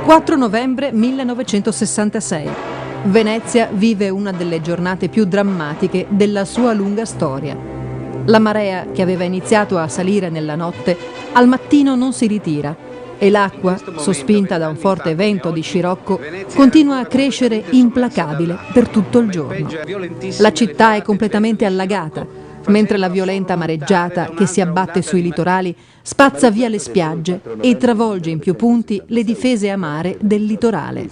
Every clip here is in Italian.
4 novembre 1966. Venezia vive una delle giornate più drammatiche della sua lunga storia. La marea, che aveva iniziato a salire nella notte, al mattino non si ritira e l'acqua, sospinta da un forte vento di scirocco, continua a crescere implacabile per tutto il giorno. La città è completamente allagata, mentre la violenta mareggiata che si abbatte sui litorali spazza via le spiagge e travolge in più punti le difese a mare del litorale.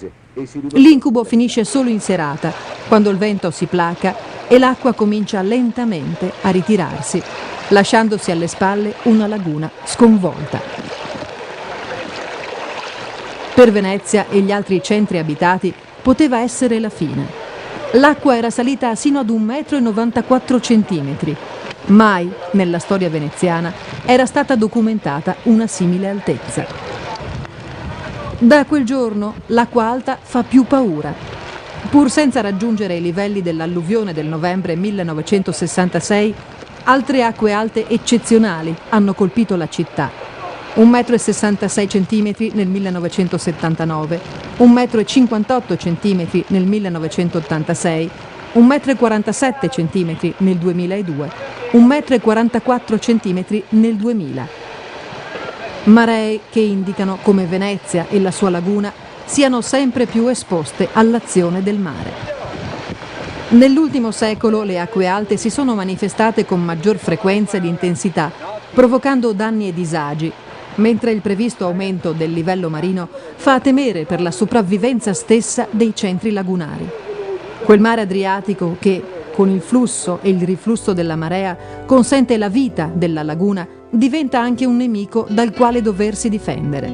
L'incubo finisce solo in serata, quando il vento si placa e l'acqua comincia lentamente a ritirarsi, lasciandosi alle spalle una laguna sconvolta. Per Venezia e gli altri centri abitati poteva essere la fine. L'acqua era salita sino ad 1,94 m. Mai nella storia veneziana era stata documentata una simile altezza. Da quel giorno l'acqua alta fa più paura. Pur senza raggiungere i livelli dell'alluvione del novembre 1966, altre acque alte eccezionali hanno colpito la città. 1,66 m nel 1979, 1,58 m nel 1986, 1,47 m nel 2002, 1,44 m nel 2000. Maree che indicano come Venezia e la sua laguna siano sempre più esposte all'azione del mare. Nell'ultimo secolo le acque alte si sono manifestate con maggior frequenza ed intensità, provocando danni e disagi, mentre il previsto aumento del livello marino fa temere per la sopravvivenza stessa dei centri lagunari. Quel mare Adriatico che, con il flusso e il riflusso della marea, consente la vita della laguna, diventa anche un nemico dal quale doversi difendere.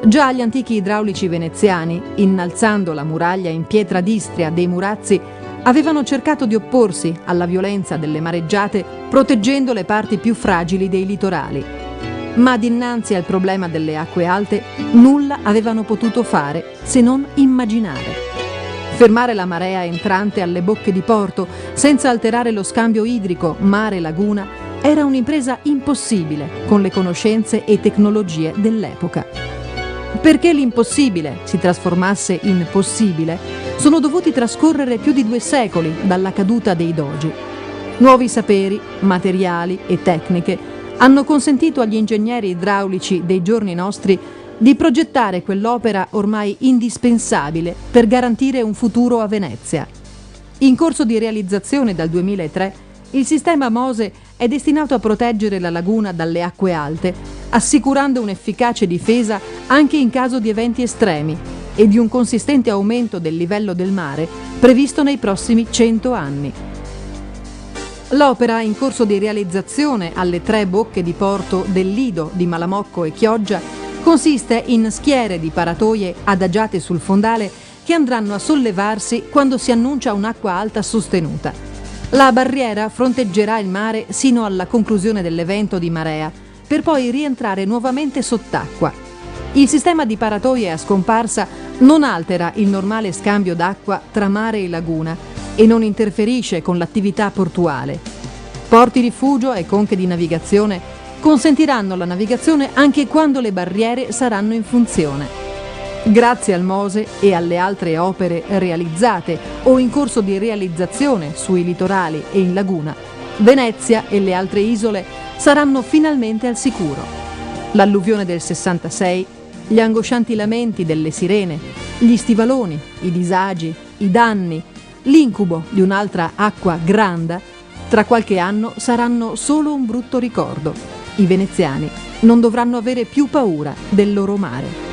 Già gli antichi idraulici veneziani, innalzando la muraglia in pietra d'Istria dei Murazzi, avevano cercato di opporsi alla violenza delle mareggiate, proteggendo le parti più fragili dei litorali. Ma dinanzi al problema delle acque alte nulla avevano potuto fare se non immaginare. Fermare la marea entrante alle bocche di porto senza alterare lo scambio idrico mare-laguna era un'impresa impossibile con le conoscenze e tecnologie dell'epoca. Perché l'impossibile si trasformasse in possibile, sono dovuti trascorrere più di 2 secoli dalla caduta dei Dogi. Nuovi saperi, materiali e tecniche hanno consentito agli ingegneri idraulici dei giorni nostri di progettare quell'opera ormai indispensabile per garantire un futuro a Venezia. In corso di realizzazione dal 2003, il sistema MOSE è destinato a proteggere la laguna dalle acque alte, assicurando un'efficace difesa anche in caso di eventi estremi e di un consistente aumento del livello del mare previsto nei prossimi 100 anni. L'opera, in corso di realizzazione alle 3 bocche di porto del Lido di Malamocco e Chioggia, consiste in schiere di paratoie adagiate sul fondale che andranno a sollevarsi quando si annuncia un'acqua alta sostenuta. La barriera fronteggerà il mare sino alla conclusione dell'evento di marea, per poi rientrare nuovamente sott'acqua. Il sistema di paratoie a scomparsa non altera il normale scambio d'acqua tra mare e laguna e non interferisce con l'attività portuale. Porti rifugio e conche di navigazione consentiranno la navigazione anche quando le barriere saranno in funzione. Grazie al MOSE e alle altre opere realizzate o in corso di realizzazione sui litorali e in laguna, Venezia e le altre isole saranno finalmente al sicuro. L'alluvione del 66, gli angoscianti lamenti delle sirene, gli stivaloni, i disagi, i danni, l'incubo di un'altra acqua granda, tra qualche anno saranno solo un brutto ricordo. I veneziani non dovranno avere più paura del loro mare.